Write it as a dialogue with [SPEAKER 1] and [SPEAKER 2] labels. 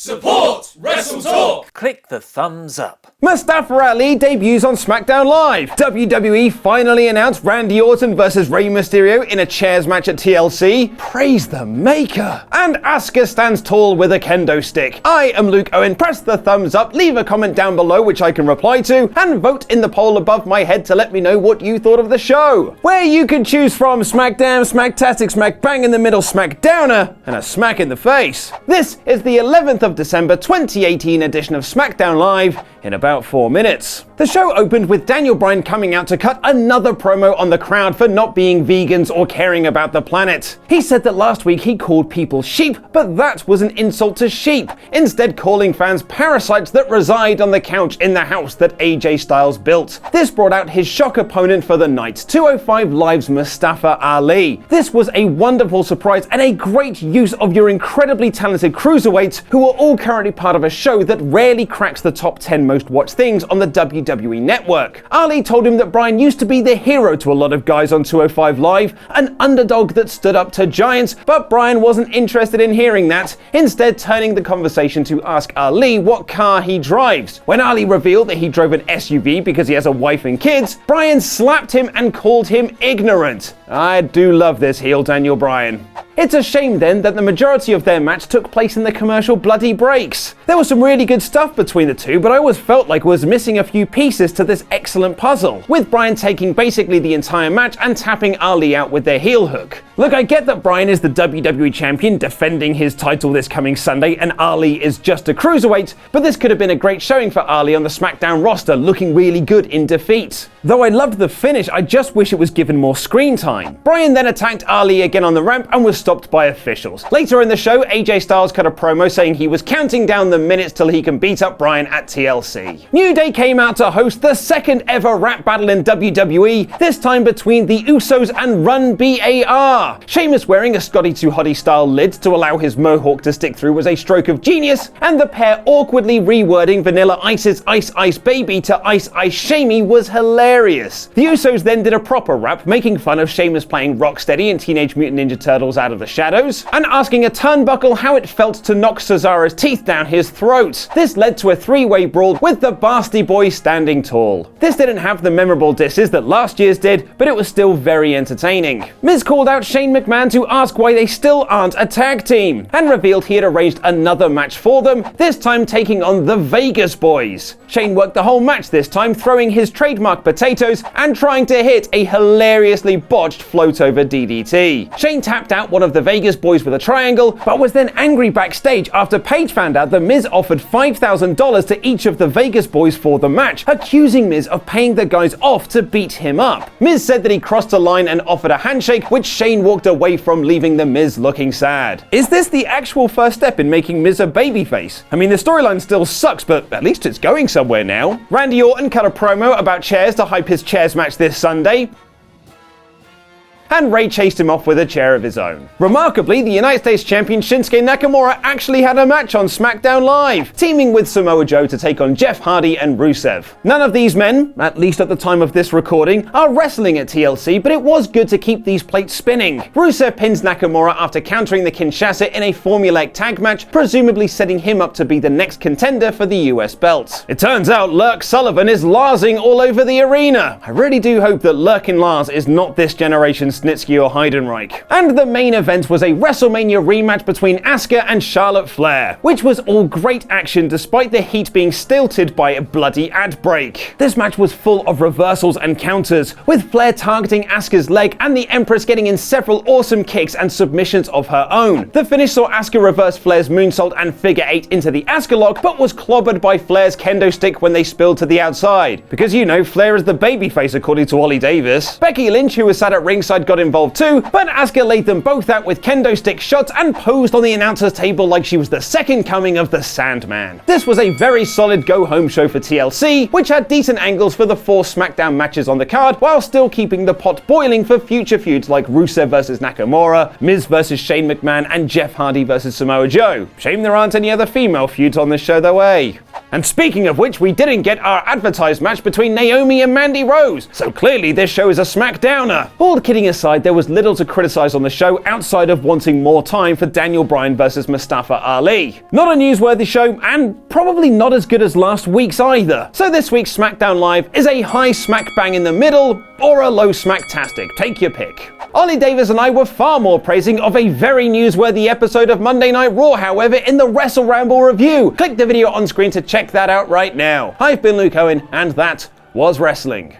[SPEAKER 1] Support WrestleTalk!
[SPEAKER 2] Click the thumbs up.
[SPEAKER 3] Mustafa Ali debuts on Smackdown Live. WWE finally announced Randy Orton versus Rey Mysterio in a chairs match at TLC. Praise the maker. And Asuka stands tall with a kendo stick. I am Luke Owen. Press the thumbs up, leave a comment down below which I can reply to, and vote in the poll above my head to let me know what you thought of the show, where you can choose from Smackdown, Smacktastic, Smack Bang in the middle, Smackdowner, and a smack in the face. This is the 11th of December 2018 edition of Smackdown Live in about 4 minutes. The show opened with Daniel Bryan coming out to cut another promo on the crowd for not being vegans or caring about the planet. He said that last week he called people sheep, but that was an insult to sheep, instead calling fans parasites that reside on the couch in the house that AJ Styles built. This brought out his shock opponent for the night, 205 Live's Mustafa Ali. This was a wonderful surprise and a great use of your incredibly talented cruiserweights who are all currently part of a show that rarely cracks the top 10 most watched things on the WWE network. Ali told him that Bryan used to be the hero to a lot of guys on 205 Live, an underdog that stood up to giants, but Bryan wasn't interested in hearing that, instead turning the conversation to ask Ali what car he drives. When Ali revealed that he drove an SUV because he has a wife and kids, Bryan slapped him and called him ignorant. I do love this heel Daniel Bryan. It's a shame then that the majority of their match took place in the commercial bloody breaks. There was some really good stuff between the two, but I always felt like I was missing a few pieces to this excellent puzzle, with Bryan taking basically the entire match and tapping Ali out with their heel hook. Look, I get that Bryan is the WWE champion defending his title this coming Sunday and Ali is just a cruiserweight, but this could have been a great showing for Ali on the SmackDown roster, looking really good in defeat. Though I loved the finish, I just wish it was given more screen time. Bryan then attacked Ali again on the ramp and was stopped by officials. Later in the show, AJ Styles cut a promo saying he was counting down the minutes till he can beat up Bryan at TLC. New Day came out to host the second ever rap battle in WWE, this time between the Usos and Run BAR. Sheamus wearing a Scotty 2 Hottie style lid to allow his mohawk to stick through was a stroke of genius, and the pair awkwardly rewording Vanilla Ice's Ice Ice Baby to Ice Ice Shamey was hilarious. The Usos then did a proper rap, making fun of Sheamus playing Rocksteady in Teenage Mutant Ninja Turtles Out of the Shadows, and asking a turnbuckle how it felt to knock Cesaro's teeth down his throat. This led to a three-way brawl with the Basti Boys standing tall. This didn't have the memorable disses that last year's did, but it was still very entertaining. Miz called out Shane McMahon to ask why they still aren't a tag team, and revealed he had arranged another match for them, this time taking on the Vegas Boys. Shane worked the whole match this time, throwing his trademark potatoes and trying to hit a hilariously botched float over DDT. Shane tapped out one of the Vegas Boys with a triangle, but was then angry backstage after Paige found out that Miz offered $5,000 to each of the Vegas Boys for the match, accusing Miz of paying the guys off to beat him up. Miz said that he crossed a line and offered a handshake, which Shane walked away from, leaving the Miz looking sad. Is this the actual first step in making Miz a babyface? I mean, the storyline still sucks, but at least it's going somewhere now. Randy Orton cut a promo about chairs to hype his chairs match this Sunday, and Rey chased him off with a chair of his own. Remarkably, the United States champion Shinsuke Nakamura actually had a match on SmackDown Live, teaming with Samoa Joe to take on Jeff Hardy and Rusev. None of these men, at least at the time of this recording, are wrestling at TLC, but it was good to keep these plates spinning. Rusev pins Nakamura after countering the Kinshasa in a formulaic tag match, presumably setting him up to be the next contender for the US belt. It turns out Lurk Sullivan is Larsing all over the arena. I really do hope that Lurkin Lars is not this generation's Snitsky or Heidenreich. And the main event was a WrestleMania rematch between Asuka and Charlotte Flair, which was all great action despite the heat being stilted by a bloody ad break. This match was full of reversals and counters, with Flair targeting Asuka's leg and the Empress getting in several awesome kicks and submissions of her own. The finish saw Asuka reverse Flair's moonsault and figure eight into the Asuka lock, but was clobbered by Flair's kendo stick when they spilled to the outside. Because you know, Flair is the babyface according to Ollie Davis. Becky Lynch, who was sat at ringside, got involved too, but Asuka laid them both out with kendo stick shots and posed on the announcer's table like she was the second coming of the Sandman. This was a very solid go-home show for TLC, which had decent angles for the 4 SmackDown matches on the card, while still keeping the pot boiling for future feuds like Rusev vs Nakamura, Miz vs Shane McMahon, and Jeff Hardy vs Samoa Joe. Shame there aren't any other female feuds on this show though, eh? And speaking of which, we didn't get our advertised match between Naomi and Mandy Rose, so clearly this show is a SmackDowner. All kidding aside, there was little to criticize on the show outside of wanting more time for Daniel Bryan versus Mustafa Ali. Not a newsworthy show, and probably not as good as last week's either. So this week's SmackDown Live is a high smack bang in the middle, or a low smacktastic, take your pick. Ollie Davis and I were far more praising of a very newsworthy episode of Monday Night Raw, however, in the Wrestle Ramble review. Click the video on screen to check that out right now. I've been Luke Owen, and that was wrestling.